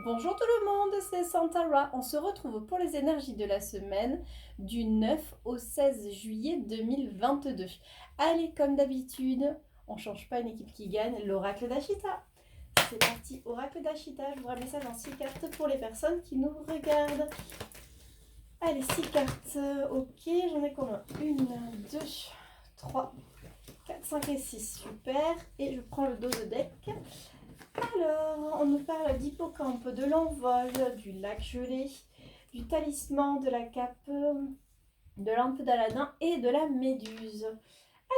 Bonjour tout le monde, c'est Santara. On se retrouve pour les énergies de la semaine du 9 au 16 juillet 2022. Allez, comme d'habitude, on change pas une équipe qui gagne, l'oracle d'Ashita. C'est parti, oracle d'Ashita. Je vous ramène ça dans 6 cartes pour les personnes qui nous regardent. Allez, 6 cartes. Ok, j'en ai combien 1, 2, 3, 4, 5 et 6. Super. Et je prends le dos de deck. Alors, on nous parle d'hippocampe, de l'envol, du lac gelé, du talisman, de la cape, de lampe d'Aladin et de la méduse.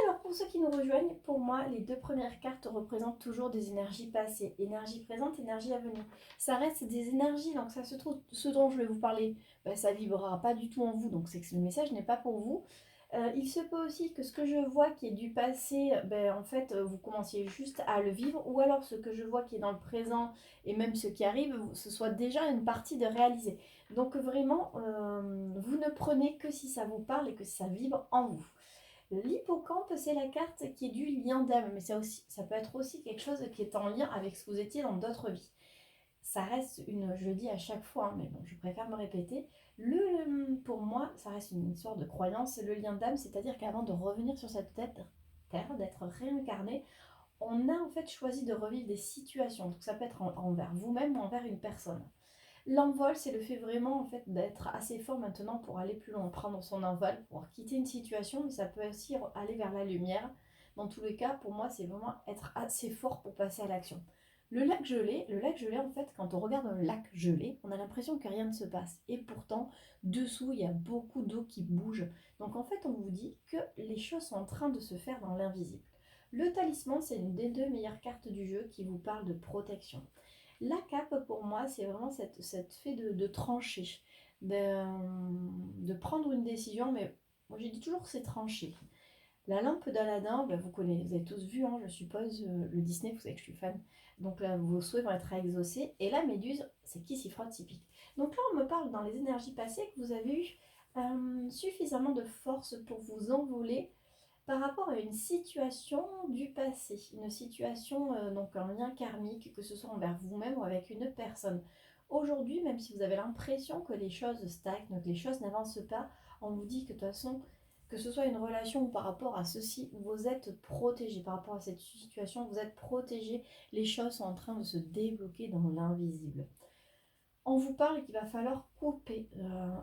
Alors, pour ceux qui nous rejoignent, pour moi, les deux premières cartes représentent toujours des énergies passées, énergie présente, énergie à venir. Ça reste des énergies, donc ça se trouve, ce dont je vais vous parler, ça vibrera pas du tout en vous, donc c'est que le message n'est pas pour vous. Il se peut aussi que ce que je vois qui est du passé, en fait, vous commenciez juste à le vivre, ou alors ce que je vois qui est dans le présent et même ce qui arrive, ce soit déjà une partie de réaliser. Donc vraiment, vous ne prenez que si ça vous parle et que ça vibre en vous. L'hippocampe, c'est la carte qui est du lien d'âme, mais ça peut être aussi quelque chose qui est en lien avec ce que vous étiez dans d'autres vies. Ça reste je le dis à chaque fois, mais bon, je préfère me répéter, pour moi, ça reste une histoire de croyance, le lien d'âme, c'est-à-dire qu'avant de revenir sur cette terre, d'être réincarné, on a en fait choisi de revivre des situations, donc ça peut être envers vous-même ou envers une personne. L'envol, c'est le fait vraiment en fait d'être assez fort maintenant pour aller plus loin, prendre son envol, pour quitter une situation, mais ça peut aussi aller vers la lumière. Dans tous les cas, pour moi, c'est vraiment être assez fort pour passer à l'action. Le lac gelé, en fait, quand on regarde un lac gelé, on a l'impression que rien ne se passe. Et pourtant, dessous, il y a beaucoup d'eau qui bouge. Donc en fait, on vous dit que les choses sont en train de se faire dans l'invisible. Le talisman, c'est une des deux meilleures cartes du jeu qui vous parle de protection. La cape, pour moi, c'est vraiment cette fait de trancher, de prendre une décision, mais moi j'ai dit toujours que c'est tranché. La lampe d'Aladin, vous connaissez, vous avez tous vu, hein, je suppose, le Disney, vous savez que je suis fan. Donc là, vos souhaits vont être exaucés. Et la méduse, c'est qui s'y frotte, s'y pique. Donc là, on me parle dans les énergies passées que vous avez eu suffisamment de force pour vous envoler par rapport à une situation du passé, une situation, donc un lien karmique, que ce soit envers vous-même ou avec une personne. Aujourd'hui, même si vous avez l'impression que les choses stagnent, que les choses n'avancent pas, on vous dit que de toute façon, que ce soit une relation ou par rapport à ceci, vous êtes protégé. Par rapport à cette situation, vous êtes protégé. Les choses sont en train de se débloquer dans l'invisible. On vous parle qu'il va falloir couper,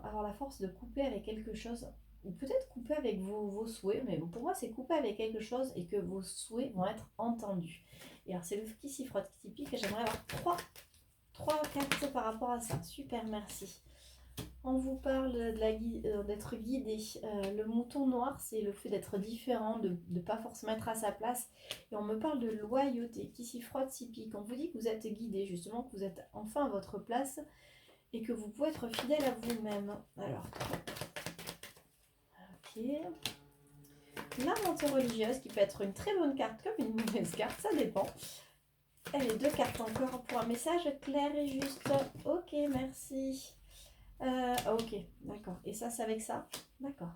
avoir la force de couper avec quelque chose, ou peut-être couper avec vos souhaits, mais pour moi c'est couper avec quelque chose et que vos souhaits vont être entendus. Et alors c'est le qui s'y frotte, qui s'y pique, et j'aimerais avoir trois cartes par rapport à ça. Super, merci. On vous parle d'être guidé. Le mouton noir, c'est le fait d'être différent, de ne pas forcément être à sa place. Et on me parle de loyauté, qui s'y frotte, s'y pique. On vous dit que vous êtes guidé, justement, que vous êtes enfin à votre place et que vous pouvez être fidèle à vous-même. Alors, ok. La menteur religieuse, qui peut être une très bonne carte comme une mauvaise carte, ça dépend. Allez, deux cartes encore pour un message clair et juste. Ok, merci. Ok, d'accord. Et ça, c'est avec ça. D'accord.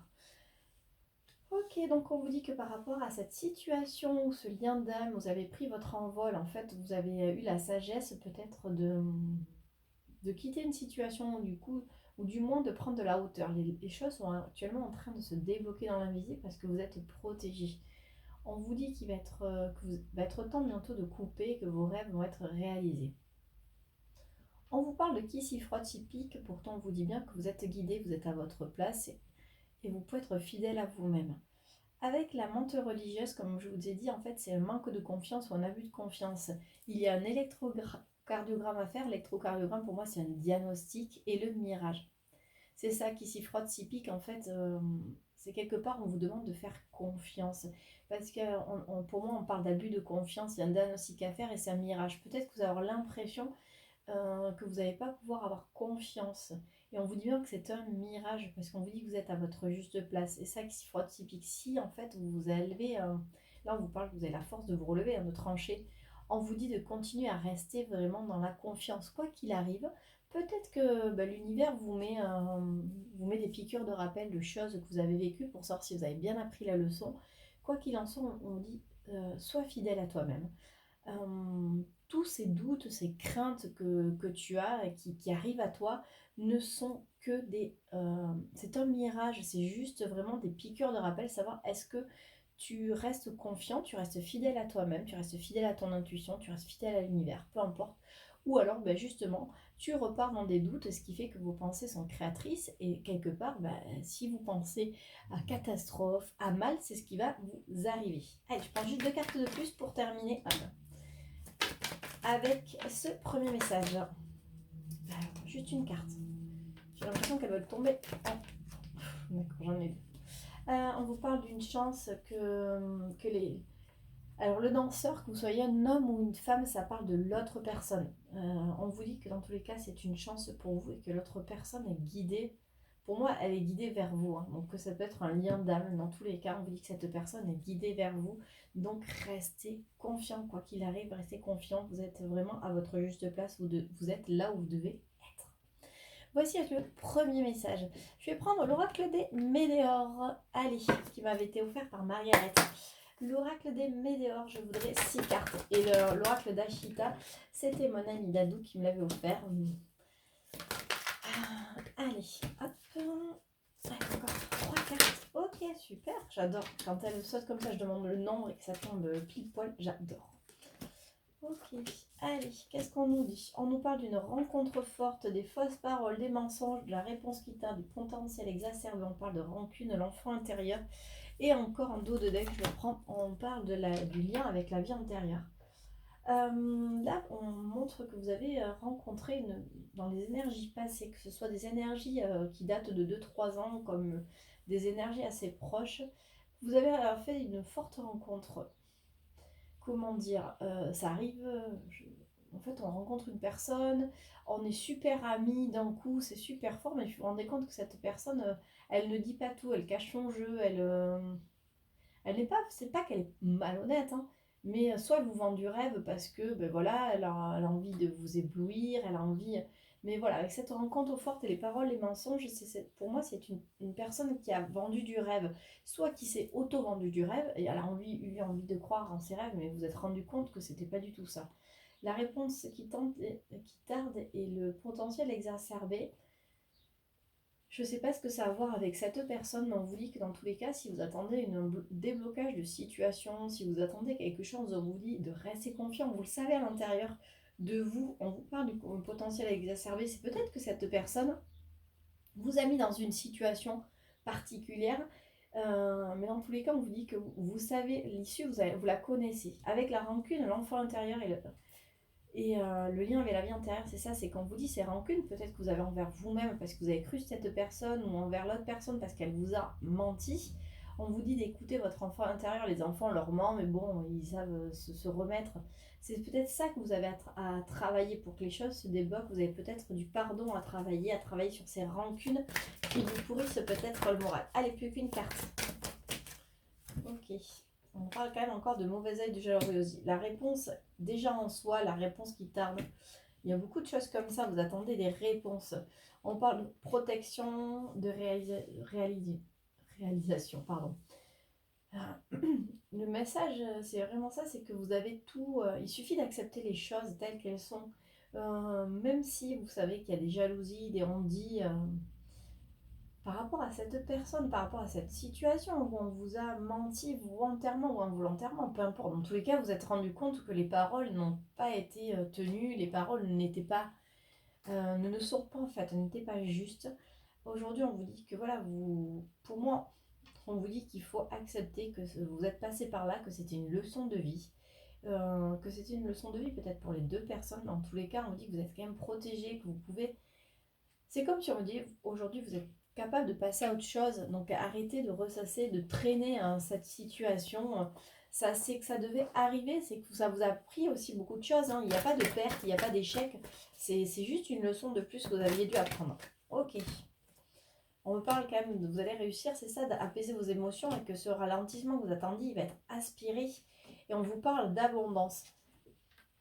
Ok, donc on vous dit que par rapport à cette situation ou ce lien d'âme, vous avez pris votre envol, en fait, vous avez eu la sagesse peut-être de quitter une situation du coup, ou du moins de prendre de la hauteur. Les choses sont actuellement en train de se débloquer dans l'invisible parce que vous êtes protégé. On vous dit qu'il va être temps bientôt de couper, que vos rêves vont être réalisés. On vous parle de qui s'y frotte, s'y pique, pourtant on vous dit bien que vous êtes guidé, vous êtes à votre place et vous pouvez être fidèle à vous-même. Avec la menthe religieuse, comme je vous ai dit, en fait, c'est un manque de confiance ou un abus de confiance. Il y a un électrocardiogramme à faire. L'électrocardiogramme, pour moi, c'est un diagnostic et le mirage. C'est ça qui s'y frotte, s'y pique. En fait, c'est quelque part, on vous demande de faire confiance. Parce que pour moi, on parle d'abus de confiance. Il y a un diagnostic à faire et c'est un mirage. Peut-être que vous avez l'impression que vous n'allez pas pouvoir avoir confiance. Et on vous dit bien que c'est un mirage, parce qu'on vous dit que vous êtes à votre juste place. Et ça qui s'y frotte, s'y pique. Si en fait vous vous élevez, là on vous parle que vous avez la force de vous relever, de trancher. On vous dit de continuer à rester vraiment dans la confiance, quoi qu'il arrive. Peut-être que l'univers vous met des piqûres de rappel de choses que vous avez vécues pour savoir si vous avez bien appris la leçon. Quoi qu'il en soit, on dit sois fidèle à toi-même. tous ces doutes, ces craintes que tu as et qui arrivent à toi ne sont que des... c'est un mirage, c'est juste vraiment des piqûres de rappel, savoir est-ce que tu restes confiant, tu restes fidèle à toi-même, tu restes fidèle à ton intuition, tu restes fidèle à l'univers, peu importe. Ou alors, justement, tu repars dans des doutes, ce qui fait que vos pensées sont créatrices. Et quelque part, si vous pensez à catastrophe, à mal, c'est ce qui va vous arriver. Allez, je prends juste 2 cartes de plus pour terminer avec ce premier message. Alors, juste une carte. J'ai l'impression qu'elle va tomber. D'accord, j'en ai deux. On vous parle d'une chance que les... Alors le danseur, que vous soyez un homme ou une femme, ça parle de l'autre personne. On vous dit que dans tous les cas, c'est une chance pour vous et que l'autre personne est guidée. Pour moi, elle est guidée vers vous. Donc que ça peut être un lien d'âme. Dans tous les cas, on vous dit que cette personne est guidée vers vous. Donc restez confiant, quoi qu'il arrive, restez confiant. Vous êtes vraiment à votre juste place. Vous êtes là où vous devez être. Voici le premier message. Je vais prendre l'oracle des Météores. Allez, qui m'avait été offert par Margaret. L'oracle des Météores, je voudrais 6 cartes. Et l'oracle d'Ashita, c'était mon ami Dadou qui me l'avait offert. Allez, hop. Encore 3 cartes. Ok, super. J'adore. Quand elle saute comme ça, je demande le nombre et que ça tombe pile poil. J'adore. Ok, allez, qu'est-ce qu'on nous dit? On nous parle d'une rencontre forte, des fausses paroles, des mensonges, de la réponse qui tarde, du potentiel exacerbé. On parle de rancune, l'enfant intérieur. Et encore en dos de deck, je le prends, on parle du lien avec la vie antérieure. Là, on montre que vous avez rencontré dans les énergies passées, que ce soit des énergies qui datent de 2-3 ans, comme des énergies assez proches. Vous avez fait une forte rencontre. Comment dire, ça arrive, en fait on rencontre une personne, on est super amis d'un coup, c'est super fort, mais vous vous rendez compte que cette personne, elle ne dit pas tout, elle cache son jeu, elle n'est pas, c'est pas qu'elle est malhonnête, mais soit elle vous vend du rêve parce que voilà, elle a envie de vous éblouir, elle a envie. Mais voilà, avec cette rencontre forte et les paroles, les mensonges, pour moi, c'est une personne qui a vendu du rêve, soit qui s'est auto-vendu du rêve et elle a eu envie de croire en ses rêves, mais vous êtes rendu compte que c'était pas du tout ça. La réponse qui tarde et le potentiel exacerbé. Je ne sais pas ce que ça a à voir avec cette personne, mais on vous dit que dans tous les cas, si vous attendez un déblocage de situation, si vous attendez quelque chose, on vous dit de rester confiant, vous le savez à l'intérieur de vous, on vous parle du potentiel exacerbé, c'est peut-être que cette personne vous a mis dans une situation particulière, mais dans tous les cas, on vous dit que vous savez l'issue, vous la connaissez. Avec la rancune, l'enfant intérieur et le lien avec la vie intérieure, c'est ça, c'est quand on vous dit c'est rancune, peut-être que vous avez envers vous-même parce que vous avez cru cette personne ou envers l'autre personne parce qu'elle vous a menti. On vous dit d'écouter votre enfant intérieur, les enfants leur mentent, mais bon, ils savent se remettre. C'est peut-être ça que vous avez à travailler pour que les choses se débloquent. Vous avez peut-être du pardon à travailler sur ces rancunes qui vous pourrissent peut-être le moral. Allez, plus qu'une carte. Ok. On parle quand même encore de mauvais œil, de jalousie. La réponse, déjà en soi, la réponse qui tarde. Il y a beaucoup de choses comme ça, vous attendez des réponses. On parle de protection, de réalisation. Pardon. Le message, c'est vraiment ça, c'est que vous avez tout. Il suffit d'accepter les choses telles qu'elles sont. Même si vous savez qu'il y a des jalousies, des on-dit. Par rapport à cette personne, par rapport à cette situation où on vous a menti volontairement ou involontairement, peu importe. Dans tous les cas, vous êtes rendu compte que les paroles n'ont pas été tenues, les paroles n'étaient pas, ne sont pas en fait, n'étaient pas justes. Aujourd'hui, on vous dit que voilà, pour moi, on vous dit qu'il faut accepter que vous êtes passé par là, que c'était une leçon de vie. Que c'était une leçon de vie peut-être pour les deux personnes. Dans tous les cas, on vous dit que vous êtes quand même protégé, que vous pouvez... C'est comme si on vous dit, aujourd'hui, vous êtes capable de passer à autre chose. Donc arrêtez de ressasser, de traîner cette situation. Ça, c'est que ça devait arriver, c'est que ça vous a pris aussi beaucoup de choses. Il n'y a pas de perte, il n'y a pas d'échec. C'est juste une leçon de plus que vous aviez dû apprendre. Ok. On me parle quand même de vous allez réussir, c'est ça, d'apaiser vos émotions et que ce ralentissement que vous attendiez, il va être aspiré. Et on vous parle d'abondance.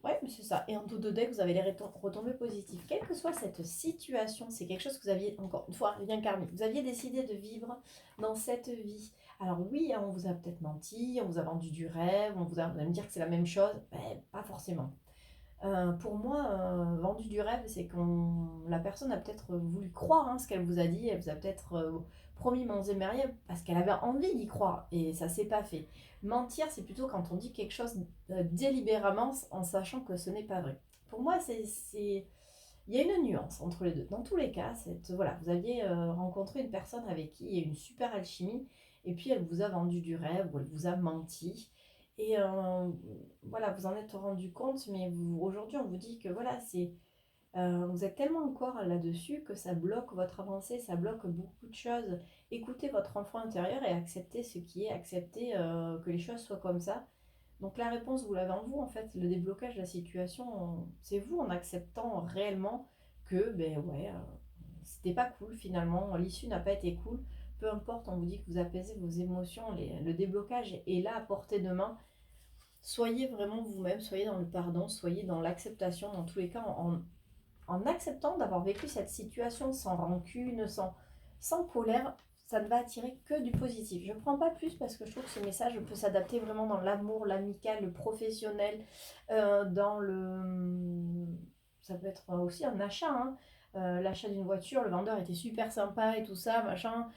Ouais, mais c'est ça. Et en tout de deck, vous avez les retombées positives. Quelle que soit cette situation, c'est quelque chose que vous aviez, encore une fois, rien karmique. Vous aviez décidé de vivre dans cette vie. Alors oui, on vous a peut-être menti, on vous a vendu du rêve, vous allez me dire que c'est la même chose. Ben, pas forcément. Pour moi, vendu du rêve, c'est quand la personne a peut-être voulu croire ce qu'elle vous a dit, elle vous a peut-être promis monts et merveilles parce qu'elle avait envie d'y croire et ça s'est pas fait. Mentir, c'est plutôt quand on dit quelque chose délibérément en sachant que ce n'est pas vrai. Pour moi, il y a une nuance entre les deux. Dans tous les cas, voilà, vous aviez rencontré une personne avec qui il y a une super alchimie et puis elle vous a vendu du rêve ou elle vous a menti. Et voilà, vous en êtes rendu compte, mais aujourd'hui, on vous dit que voilà, vous êtes tellement encore là-dessus que ça bloque votre avancée, ça bloque beaucoup de choses. Écoutez votre enfant intérieur et acceptez ce qui est, acceptez que les choses soient comme ça. Donc la réponse, vous l'avez en vous, en fait. Le déblocage de la situation, c'est vous en acceptant réellement que, ben ouais, c'était pas cool finalement, l'issue n'a pas été cool. Peu importe, on vous dit que vous apaisez vos émotions, le déblocage est là à portée de main. Soyez vraiment vous-même, soyez dans le pardon, soyez dans l'acceptation, dans tous les cas, en acceptant d'avoir vécu cette situation sans rancune, sans colère, ça ne va attirer que du positif. Je ne prends pas plus parce que je trouve que ce message peut s'adapter vraiment dans l'amour, l'amical, le professionnel, dans le... Ça peut être aussi un achat, l'achat d'une voiture, le vendeur était super sympa et tout ça, machin.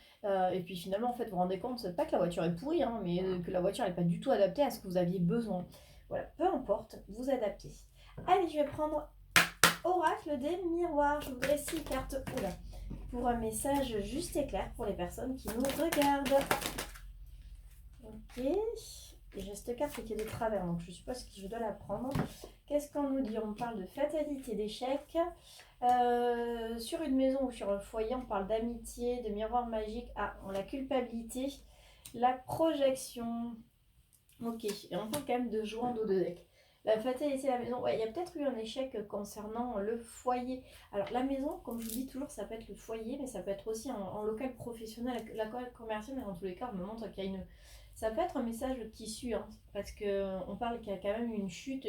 Et puis finalement, en fait, vous vous rendez compte, c'est pas que la voiture est pourrie, mais que la voiture n'est pas du tout adaptée à ce que vous aviez besoin. Voilà, peu importe, vous adaptez. Allez, je vais prendre Oracle des miroirs. Je voudrais 6 cartes pour un message juste et clair pour les personnes qui nous regardent. Ok. Et j'ai cette carte qui est de travers, donc je suppose que je dois la prendre. Qu'est-ce qu'on nous dit? On parle de fatalité, d'échec. Sur une maison ou sur un foyer, on parle d'amitié, de miroir magique. Ah, on la culpabilité, la projection. Ok, et on parle quand même de jouant d'eau de deck. La fatalité à la maison, ouais, il y a peut-être eu un échec concernant le foyer. Alors la maison, comme je vous dis toujours, ça peut être le foyer, mais ça peut être aussi en local professionnel, local commercial, mais dans tous les cas, on me montre qu'il y a une... Ça peut être un message qui suit, parce qu'on parle qu'il y a quand même une chute,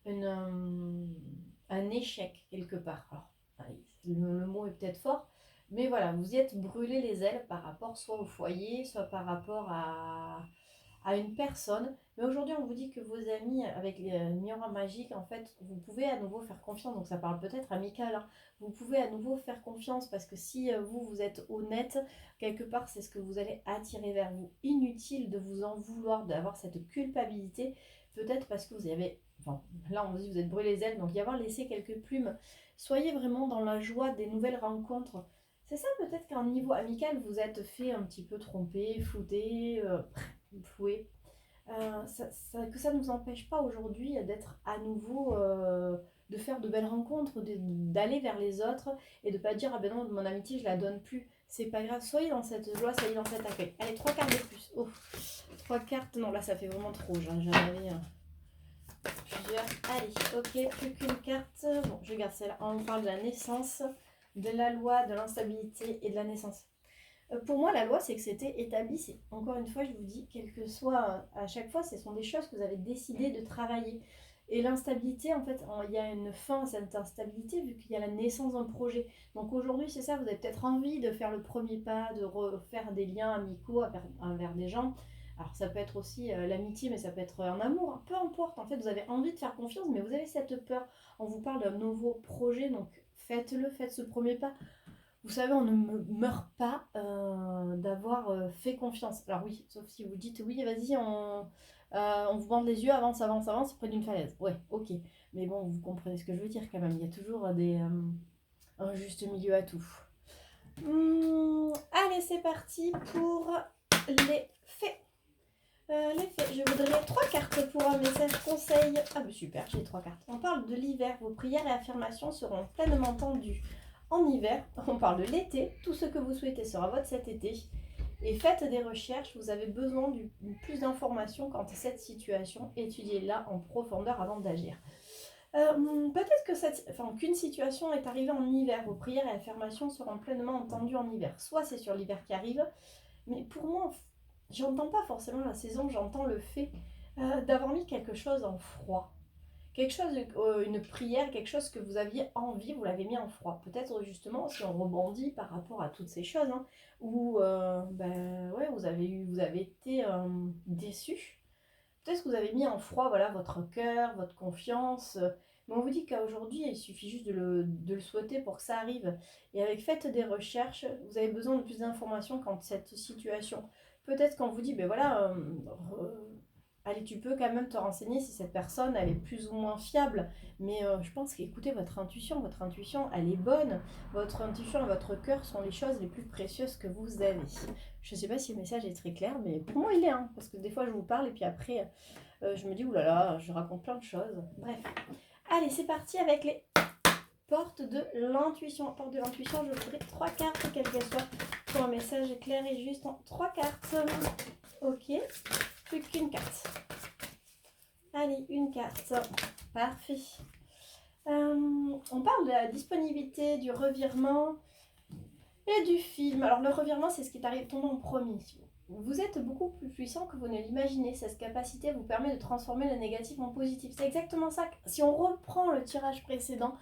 un échec quelque part. Alors, le mot est peut-être fort, mais voilà, vous y êtes brûlé les ailes par rapport soit au foyer, soit par rapport à une personne. Mais aujourd'hui, on vous dit que vos amis, avec les miroirs magiques, en fait, vous pouvez à nouveau faire confiance. Donc, ça parle peut-être amical. Vous pouvez à nouveau faire confiance parce que si vous êtes honnête, quelque part, c'est ce que vous allez attirer vers vous. Inutile de vous en vouloir, d'avoir cette culpabilité. Peut-être parce que vous avez... Enfin, là, on vous dit que vous êtes brûlé les ailes, donc y avoir laissé quelques plumes. Soyez vraiment dans la joie des nouvelles rencontres. C'est ça peut-être qu'en niveau amical, vous êtes fait un petit peu tromper, flouter, flouer. Que ça ne nous empêche pas aujourd'hui d'être à nouveau, de faire de belles rencontres, d'aller vers les autres et de ne pas dire ah ben non, mon amitié je la donne plus. C'est pas grave, soyez dans cette joie, soyez dans cet accueil. Allez, 3 cartes de plus. Oh, 3 cartes, non là ça fait vraiment trop, j'en avais plusieurs. Allez, ok, plus qu'une carte. Bon, je garde celle-là. On parle de la naissance, de la loi, de l'instabilité et de la naissance. Pour moi, la loi, c'est que c'était établi. Encore une fois, je vous dis, quel que soit, à chaque fois, ce sont des choses que vous avez décidé de travailler. Et l'instabilité, en fait, il y a une fin à cette instabilité vu qu'il y a la naissance d'un projet. Donc aujourd'hui, c'est ça, vous avez peut-être envie de faire le premier pas, de refaire des liens amicaux envers des gens. Alors ça peut être aussi l'amitié, mais ça peut être un amour, peu importe. En fait, vous avez envie de faire confiance, mais vous avez cette peur. On vous parle d'un nouveau projet, donc faites-le, faites ce premier pas. Vous savez, on ne meurt pas d'avoir fait confiance. Alors oui, sauf si vous dites oui, vas-y, on vous bande les yeux, avance, avance, avance, près d'une falaise. Ouais, ok. Mais bon, vous comprenez ce que je veux dire quand même. Il y a toujours un juste milieu à tout. Allez, c'est parti pour les faits. Les faits, je voudrais 3 cartes pour un message conseil. Ah bah super, j'ai 3 cartes. On parle de l'hiver. Vos prières et affirmations seront pleinement entendues. En hiver, on parle de l'été, tout ce que vous souhaitez sera votre cet été. Et faites des recherches, vous avez besoin de plus d'informations quant à cette situation, étudiez-la en profondeur avant d'agir. Peut-être que qu'une situation est arrivée en hiver, vos prières et affirmations seront pleinement entendues en hiver. Soit c'est sur l'hiver qui arrive, mais pour moi, j'entends pas forcément la saison, j'entends le fait d'avoir mis quelque chose en froid. Quelque chose, une prière, quelque chose que vous aviez envie, vous l'avez mis en froid. Peut-être justement, si on rebondit par rapport à toutes ces choses, où ouais, vous avez été déçu. Peut-être que vous avez mis en froid, voilà, votre cœur, votre confiance. Mais on vous dit qu'aujourd'hui, il suffit juste de le souhaiter pour que ça arrive. Et avec faites des recherches, vous avez besoin de plus d'informations quant à cette situation. Peut-être qu'on vous dit, ben voilà, allez, tu peux quand même te renseigner si cette personne, elle est plus ou moins fiable. Mais je pense qu'écoutez votre intuition, elle est bonne. Votre intuition et votre cœur sont les choses les plus précieuses que vous avez. Je ne sais pas si le message est très clair, mais pour moi, il est, hein, parce que des fois, je vous parle et puis après, je me dis, oulala, je raconte plein de choses. Bref. Allez, c'est parti avec les portes de l'intuition. Porte de l'intuition, je voudrais 3 cartes, quelles qu'elles soient, pour un message clair et juste en 3 cartes. Ok, plus qu'une carte. Allez, une carte. Parfait. On parle de la disponibilité, du revirement et du film. Alors, le revirement, c'est ce qui t'arrive tombe en premier. Vous êtes beaucoup plus puissant que vous ne l'imaginez. Cette capacité vous permet de transformer le négatif en positif. C'est exactement ça. Si on reprend le tirage précédent,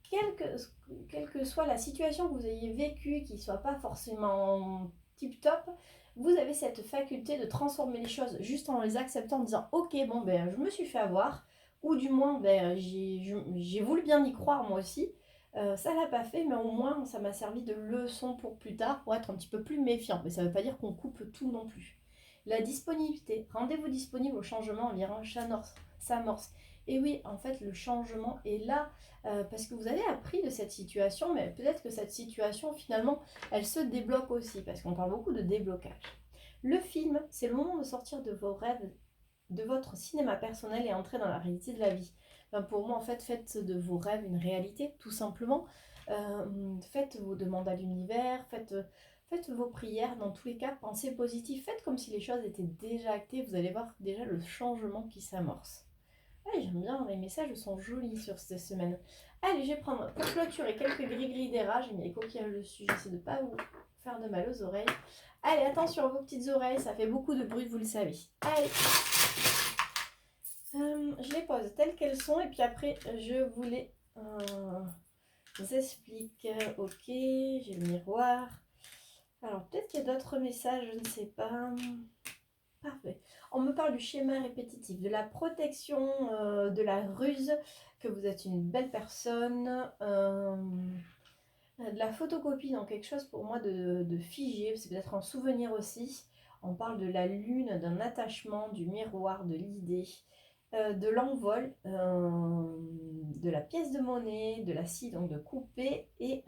quelle que soit la situation que vous ayez vécue, qui ne soit pas forcément tip-top, vous avez cette faculté de transformer les choses juste en les acceptant, en disant « Ok, bon, ben, je me suis fait avoir », ou du moins, ben, j'ai voulu bien y croire moi aussi. Ça l'a pas fait, mais au moins, ça m'a servi de leçon pour plus tard, pour être un petit peu plus méfiant. Mais ça ne veut pas dire qu'on coupe tout non plus. La disponibilité. Rendez-vous disponible au changement en virant s'amorce. Et oui, en fait, le changement est là parce que vous avez appris de cette situation, mais peut-être que cette situation, finalement, elle se débloque aussi, parce qu'on parle beaucoup de déblocage. Le film, c'est le moment de sortir de vos rêves, de votre cinéma personnel et entrer dans la réalité de la vie. Ben, pour moi, en fait, faites de vos rêves une réalité, tout simplement. Faites vos demandes à l'univers, faites vos prières, dans tous les cas, pensez positif. Faites comme si les choses étaient déjà actées, vous allez voir déjà le changement qui s'amorce. Ouais, j'aime bien, les messages sont jolis sur cette semaine. Allez, je vais prendre pour clôturer quelques gris-gris des rats. J'ai mis les coquillages dessus, j'essaie de ne pas vous faire de mal aux oreilles. Allez, attention, vos petites oreilles, ça fait beaucoup de bruit, vous le savez. Allez, je les pose telles qu'elles sont et puis après, je vous les explique. Ok, j'ai le miroir. Alors, peut-être qu'il y a d'autres messages, je ne sais pas. Parfait. On me parle du schéma répétitif, de la protection, de la ruse, que vous êtes une belle personne, de la photocopie, donc quelque chose pour moi de figé, c'est peut-être un souvenir aussi. On parle de la lune, d'un attachement, du miroir, de l'idée, de l'envol, de la pièce de monnaie, de la scie, donc de couper, et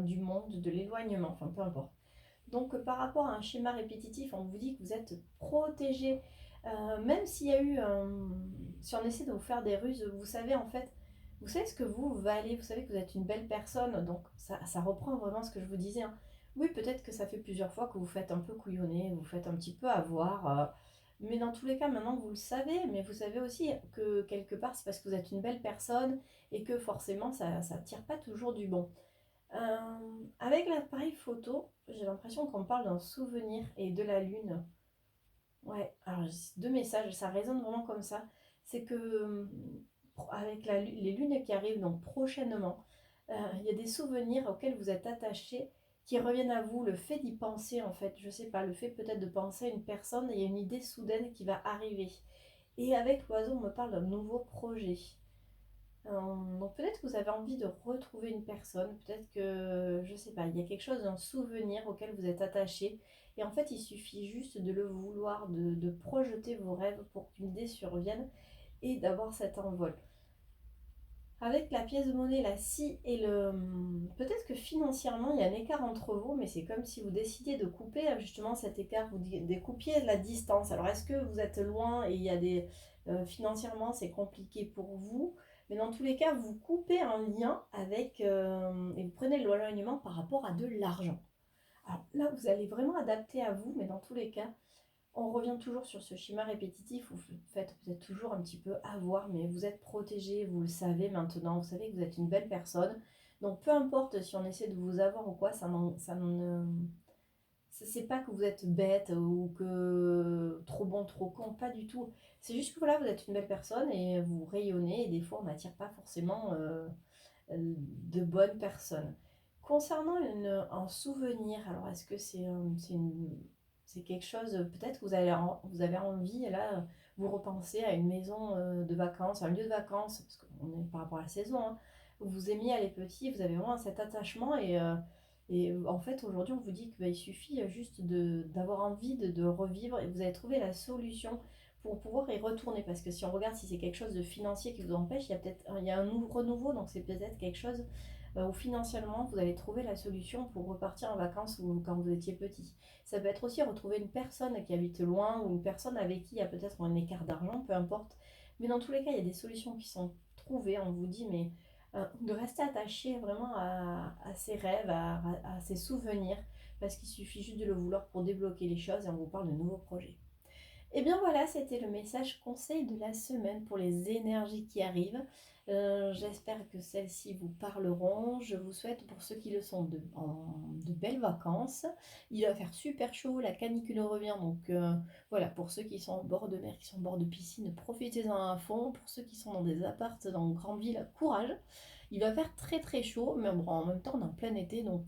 du monde, de l'éloignement, enfin peu importe. Donc par rapport à un schéma répétitif, on vous dit que vous êtes protégé. Même s'il y a eu, si on essaie de vous faire des ruses, vous savez en fait, vous savez ce que vous valez, vous savez que vous êtes une belle personne, donc ça reprend vraiment ce que je vous disais, hein. Oui, peut-être que ça fait plusieurs fois que vous faites un peu couillonner, vous faites un petit peu avoir, mais dans tous les cas, maintenant vous le savez, mais vous savez aussi que quelque part c'est parce que vous êtes une belle personne et que forcément ça ne tire pas toujours du bon. Avec l'appareil photo, j'ai l'impression qu'on parle d'un souvenir et de la lune. Ouais, alors deux messages, ça résonne vraiment comme ça. C'est que avec les lunes qui arrivent donc prochainement, il y a des souvenirs auxquels vous êtes attaché qui reviennent à vous. Le fait d'y penser en fait, je sais pas, le fait peut-être de penser à une personne, il y a une idée soudaine qui va arriver. Et avec l'oiseau, on me parle d'un nouveau projet. Donc peut-être que vous avez envie de retrouver une personne, peut-être que, je sais pas, il y a quelque chose, un souvenir auquel vous êtes attaché. Et en fait, il suffit juste de le vouloir, de projeter vos rêves pour qu'une idée survienne et d'avoir cet envol. Avec la pièce de monnaie, la scie et le... Peut-être que financièrement, il y a un écart entre vous, mais c'est comme si vous décidiez de couper justement cet écart, vous découpiez la distance. Alors est-ce que vous êtes loin et il y a des... financièrement, c'est compliqué pour vous, mais dans tous les cas, vous coupez un lien avec... et vous prenez l'éloignement par rapport à de l'argent. Alors là, vous allez vraiment adapter à vous, mais dans tous les cas, on revient toujours sur ce schéma répétitif où vous faites peut-être toujours un petit peu avoir, mais vous êtes protégé, vous le savez maintenant, vous savez que vous êtes une belle personne. Donc peu importe si on essaie de vous avoir ou quoi, c'est pas que vous êtes bête ou que trop bon, trop con, pas du tout. C'est juste que voilà, vous êtes une belle personne et vous rayonnez et des fois on n'attire pas forcément de bonnes personnes. Concernant un souvenir, alors est-ce que c'est une c'est quelque chose, peut-être que vous avez envie, là, vous repensez à une maison de vacances, à un lieu de vacances, parce qu'on est par rapport à la saison, hein, où vous aimiez aller petit, vous avez vraiment cet attachement et en fait aujourd'hui on vous dit qu'il suffit juste d'avoir envie de revivre et vous allez trouver la solution pour pouvoir y retourner. Parce que si on regarde si c'est quelque chose de financier qui vous empêche, il y a un renouveau, donc c'est peut-être quelque chose où financièrement vous allez trouver la solution pour repartir en vacances ou quand vous étiez petit. Ça peut être aussi retrouver une personne qui habite loin ou une personne avec qui il y a peut-être un écart d'argent, peu importe. Mais dans tous les cas, il y a des solutions qui sont trouvées. On vous dit, mais de rester attaché vraiment à ses rêves, à ses souvenirs, parce qu'il suffit juste de le vouloir pour débloquer les choses et on vous parle de nouveaux projets. Et bien voilà, c'était le message conseil de la semaine pour les énergies qui arrivent. J'espère que celles-ci vous parleront. Je vous souhaite pour ceux qui le sont de belles vacances. Il va faire super chaud, la canicule revient. Donc voilà, pour ceux qui sont au bord de mer, qui sont au bord de piscine, profitez-en à fond. Pour ceux qui sont dans des apparts dans une grande ville, courage. Il va faire très très chaud, mais bon, en même temps on est en plein été, donc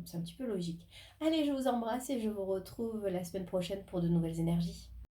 c'est un petit peu logique. Allez, je vous embrasse et je vous retrouve la semaine prochaine pour de nouvelles énergies.